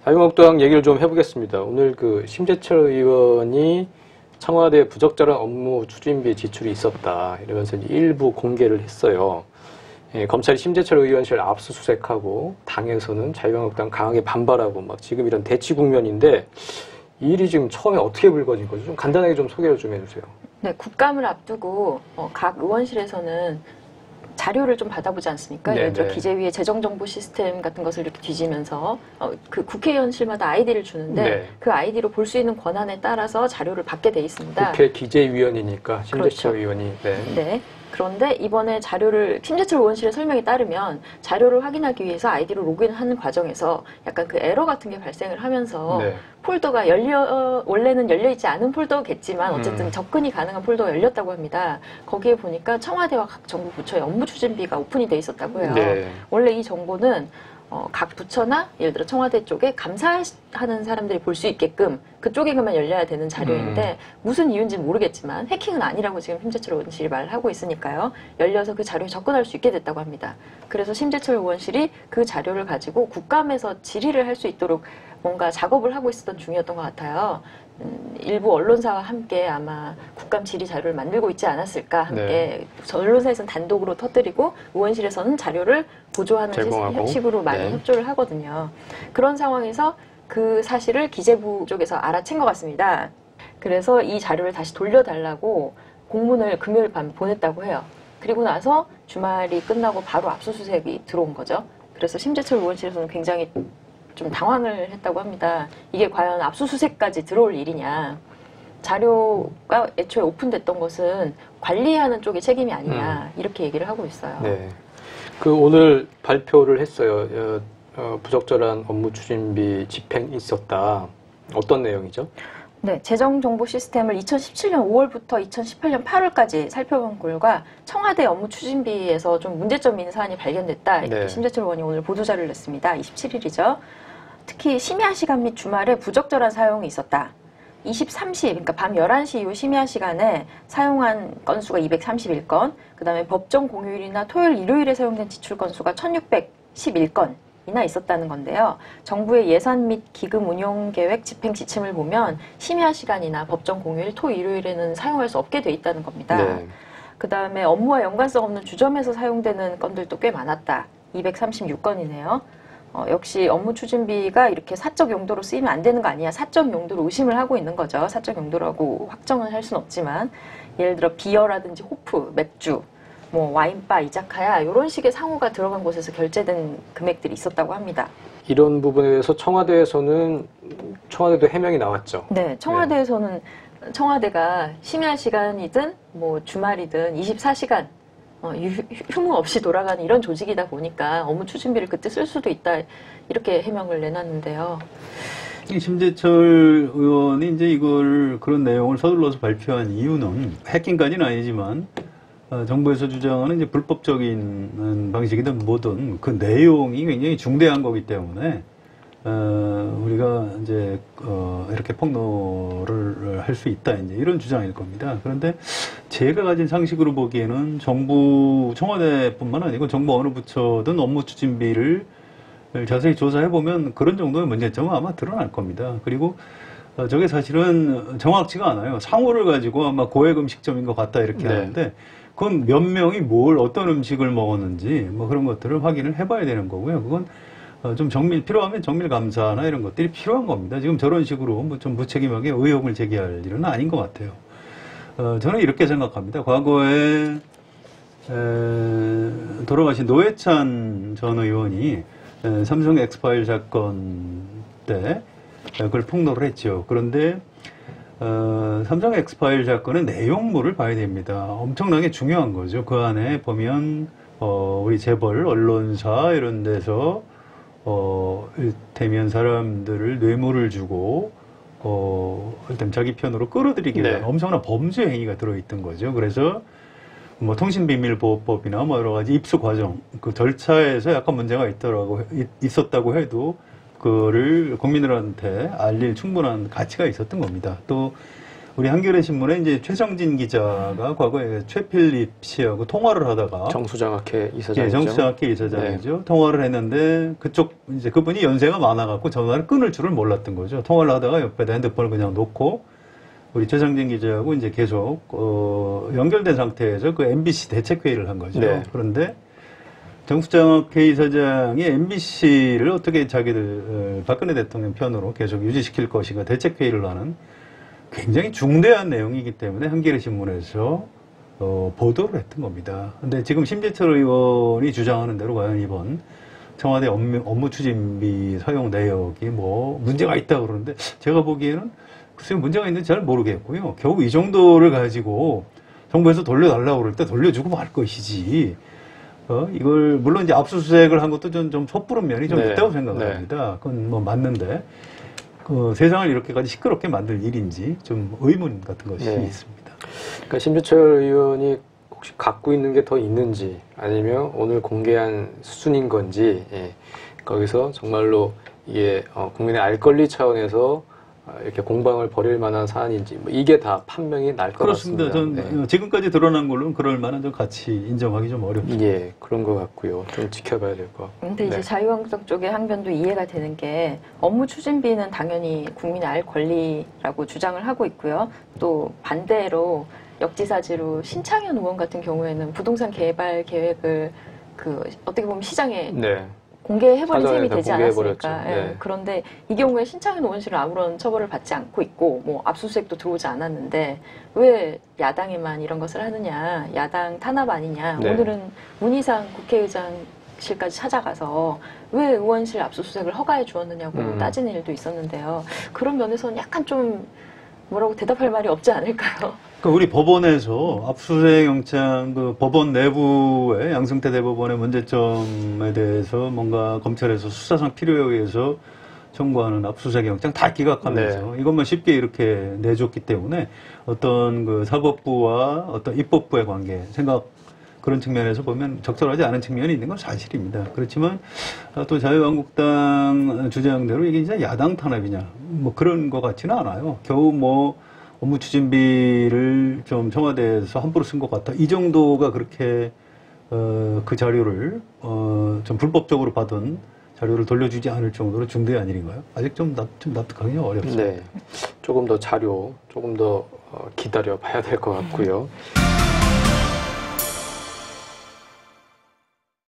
자유한국당 얘기를 좀 해보겠습니다. 오늘 그 심재철 의원이 청와대 부적절한 업무 추진비 지출이 있었다 이러면서 일부 공개를 했어요. 검찰이 심재철 의원실 압수수색하고 당에서는 자유한국당 강하게 반발하고 막 지금 이런 대치 국면인데 이 일이 지금 처음에 어떻게 불거진 거죠? 좀 간단하게 좀 소개를 좀 해주세요. 네, 국감을 앞두고 각 의원실에서는 자료를 좀 받아보지 않습니까? 네네. 예를 들어 기재위의 재정정보 시스템 같은 것을 이렇게 뒤지면서 그 국회의원실마다 아이디를 주는데 네. 그 아이디로 볼 수 있는 권한에 따라서 자료를 받게 돼 있습니다. 국회 기재위원이니까 심재철 그렇죠. 의원이. 네. 네. 그런데 이번에 자료를 심재철 의원실의 설명에 따르면 자료를 확인하기 위해서 아이디로 로그인하는 과정에서 약간 그 에러 같은 게 발생을 하면서 네. 폴더가 원래는 열려있지 않은 폴더겠지만 어쨌든 접근이 가능한 폴더가 열렸다고 합니다. 거기에 보니까 청와대와 각 정부 부처의 업무 추진비가 오픈이 돼 있었다고 해요. 네. 원래 이 정보는 각 부처나 예를 들어 청와대 쪽에 감사하는 사람들이 볼 수 있게끔 그쪽에만 열려야 되는 자료인데 무슨 이유인지는 모르겠지만 해킹은 아니라고 지금 심재철 의원실이 말을 하고 있으니까요. 열려서 그 자료에 접근할 수 있게 됐다고 합니다. 그래서 심재철 의원실이 그 자료를 가지고 국감에서 질의를 할 수 있도록 뭔가 작업을 하고 있었던 중이었던 것 같아요. 일부 언론사와 함께 아마 국감 질의 자료를 만들고 있지 않았을까 함께. 네. 언론사에서는 단독으로 터뜨리고 의원실에서는 자료를 보조하는 식으로 많이 네. 협조를 하거든요. 그런 상황에서 그 사실을 기재부 쪽에서 알아챈 것 같습니다. 그래서 이 자료를 다시 돌려달라고 공문을 금요일 밤에 보냈다고 해요. 그리고 나서 주말이 끝나고 바로 압수수색이 들어온 거죠. 그래서 심재철 의원실에서는 굉장히 좀 당황을 했다고 합니다. 이게 과연 압수수색까지 들어올 일이냐. 자료가 애초에 오픈됐던 것은 관리하는 쪽의 책임이 아니냐. 이렇게 얘기를 하고 있어요. 네. 그 오늘 발표를 했어요. 부적절한 업무 추진비 집행이 있었다. 어떤 내용이죠? 네, 재정정보 시스템을 2017년 5월부터 2018년 8월까지 살펴본 결과 청와대 업무 추진비에서 좀 문제점이 있는 사안이 발견됐다. 이렇게 네. 심재철 의원이 오늘 보도자료를 냈습니다. 27일이죠. 특히 심야 시간 및 주말에 부적절한 사용이 있었다. 23시, 그러니까 밤 11시 이후 심야 시간에 사용한 건수가 231건, 그 다음에 법정 공휴일이나 토요일, 일요일에 사용된 지출 건수가 1611건이나 있었다는 건데요. 정부의 예산 및 기금 운용 계획 집행 지침을 보면 심야 시간이나 법정 공휴일, 토, 일요일에는 사용할 수 없게 돼 있다는 겁니다. 네. 그 다음에 업무와 연관성 없는 주점에서 사용되는 건들도 꽤 많았다. 236건이네요. 역시 업무 추진비가 이렇게 사적 용도로 쓰이면 안 되는 거 아니야. 사적 용도로 의심을 하고 있는 거죠. 사적 용도라고 확정은 할 수는 없지만 예를 들어 비어라든지 호프, 맥주, 뭐 와인바, 이자카야 이런 식의 상호가 들어간 곳에서 결제된 금액들이 있었다고 합니다. 이런 부분에 대해서 청와대도 해명이 나왔죠. 네, 청와대에서는 청와대가 심야 시간이든 뭐 주말이든 24시간 휴무 없이 돌아가는 이런 조직이다 보니까 업무 추진비를 그때 쓸 수도 있다 이렇게 해명을 내놨는데요. 심재철 의원이 이제 그런 내용을 서둘러서 발표한 이유는 해킹까지는 아니지만 정부에서 주장하는 이제 불법적인 방식이든 뭐든 그 내용이 굉장히 중대한 거기 때문에 우리가 이제 이렇게 폭로를 할 수 있다 이제 이런 주장일 겁니다. 그런데 제가 가진 상식으로 보기에는 청와대뿐만 아니고 정부 어느 부처든 업무 추진비를 자세히 조사해 보면 그런 정도의 문제점은 아마 드러날 겁니다. 그리고 저게 사실은 정확치가 않아요. 상호를 가지고 아마 고액 음식점인 것 같다 이렇게 하는데 그건 몇 명이 어떤 음식을 먹었는지 뭐 그런 것들을 확인을 해봐야 되는 거고요. 그건 좀 필요하면 정밀 감사나 이런 것들이 필요한 겁니다. 지금 저런 식으로 좀 무책임하게 의혹을 제기할 일은 아닌 것 같아요. 저는 이렇게 생각합니다. 과거에 돌아가신 노회찬 전 의원이 삼성 엑스파일 사건 때 그걸 폭로를 했죠. 그런데 삼성 엑스파일 사건의 내용물을 봐야 됩니다. 엄청나게 중요한 거죠. 그 안에 보면 우리 재벌, 언론사 이런 데서 일테면 사람들을 뇌물을 주고 일단 자기 편으로 끌어들이기 위한 엄청난 범죄 행위가 들어있던 거죠. 그래서 뭐 통신비밀보호법이나 뭐 여러 가지 입수 과정 그 절차에서 약간 문제가 있었다고 해도 그거를 국민들한테 알릴 충분한 가치가 있었던 겁니다. 또 우리 한겨레 신문에 이제 최성진 기자가 과거에 최필립 씨하고 통화를 하다가 정수장학회 이사장이죠. 예, 정수장학회 이사장이죠. 통화를 했는데 이제 그분이 연세가 많아갖고 전화를 끊을 줄을 몰랐던 거죠. 통화를 하다가 옆에다 핸드폰을 그냥 놓고 우리 최성진 기자하고 이제 계속 연결된 상태에서 그 MBC 대책회의를 한 거죠. 네. 그런데 정수장학회 이사장이 MBC를 어떻게 자기들 박근혜 대통령 편으로 계속 유지시킬 것인가 대책회의를 하는 굉장히 중대한 내용이기 때문에 한겨레 신문에서 보도를 했던 겁니다. 근데 지금 심재철 의원이 주장하는 대로 과연 이번 청와대 업무 추진비 사용 내역이 뭐 문제가 있다고 그러는데 제가 보기에는 글쎄요 문제가 있는지 잘 모르겠고요. 겨우 이 정도를 가지고 정부에서 돌려달라고 그럴 때 돌려주고 말 것이지. 이걸 물론 이제 압수수색을 한 것도 좀 섣부른 면이 좀 네. 있다고 생각합니다. 그건 뭐 맞는데 세상을 이렇게까지 시끄럽게 만들 일인지 좀 의문 같은 것이 네. 있습니다. 그러니까 심재철 의원이 혹시 갖고 있는 게 더 있는지 아니면 오늘 공개한 수준인 건지 거기서 정말로 이게 국민의 알 권리 차원에서 이렇게 공방을 벌일 만한 사안인지 뭐 이게 다 판명이 날 것 그렇습니다. 같습니다. 전 지금까지 드러난 걸로는 그럴 만한 좀 가치 인정하기 좀 어렵습니다. 예, 그런 것 같고요. 좀 지켜봐야 될 것 같고. 근데 이제 자유한국당 쪽의 항변도 이해가 되는 게 업무 추진비는 당연히 국민의 알 권리라고 주장을 하고 있고요. 또 반대로 역지사지로 신창현 의원 같은 경우에는 부동산 개발 계획을 어떻게 보면 시장에 네. 공개해버린 셈이 사전에 되지 다 않았습니까? 공개해버렸죠. 예. 네. 그런데 이 경우에 신창현 의원실은 아무런 처벌을 받지 않고 있고 뭐 압수수색도 들어오지 않았는데 왜 야당에만 이런 것을 하느냐, 야당 탄압 아니냐. 네. 오늘은 문희상 국회의장실까지 찾아가서 왜 의원실 압수수색을 허가해 주었느냐고 따지는 일도 있었는데요. 그런 면에서는 약간 좀 뭐라고 대답할 말이 없지 않을까요? 그러니까 우리 법원에서 압수수색 영장 법원 내부의 양승태 대법원의 문제점에 대해서 뭔가 검찰에서 수사상 필요에 의해서 청구하는 압수수색 영장 다 기각하면서 이것만 쉽게 이렇게 내줬기 때문에 어떤 사법부와 어떤 입법부의 관계 그런 측면에서 보면 적절하지 않은 측면이 있는 건 사실입니다. 그렇지만 또 자유한국당 주장대로 이게 진짜 야당 탄압이냐 뭐 그런 것 같지는 않아요. 겨우 뭐 업무 추진비를 좀 청와대에서 함부로 쓴 것 같다. 이 정도가 그렇게 그 자료를 좀 불법적으로 받은 자료를 돌려주지 않을 정도로 중대한 일인가요? 아직 좀 납득하기 어렵습니다. 네. 조금 더 자료, 조금 더 기다려 봐야 될 것 같고요.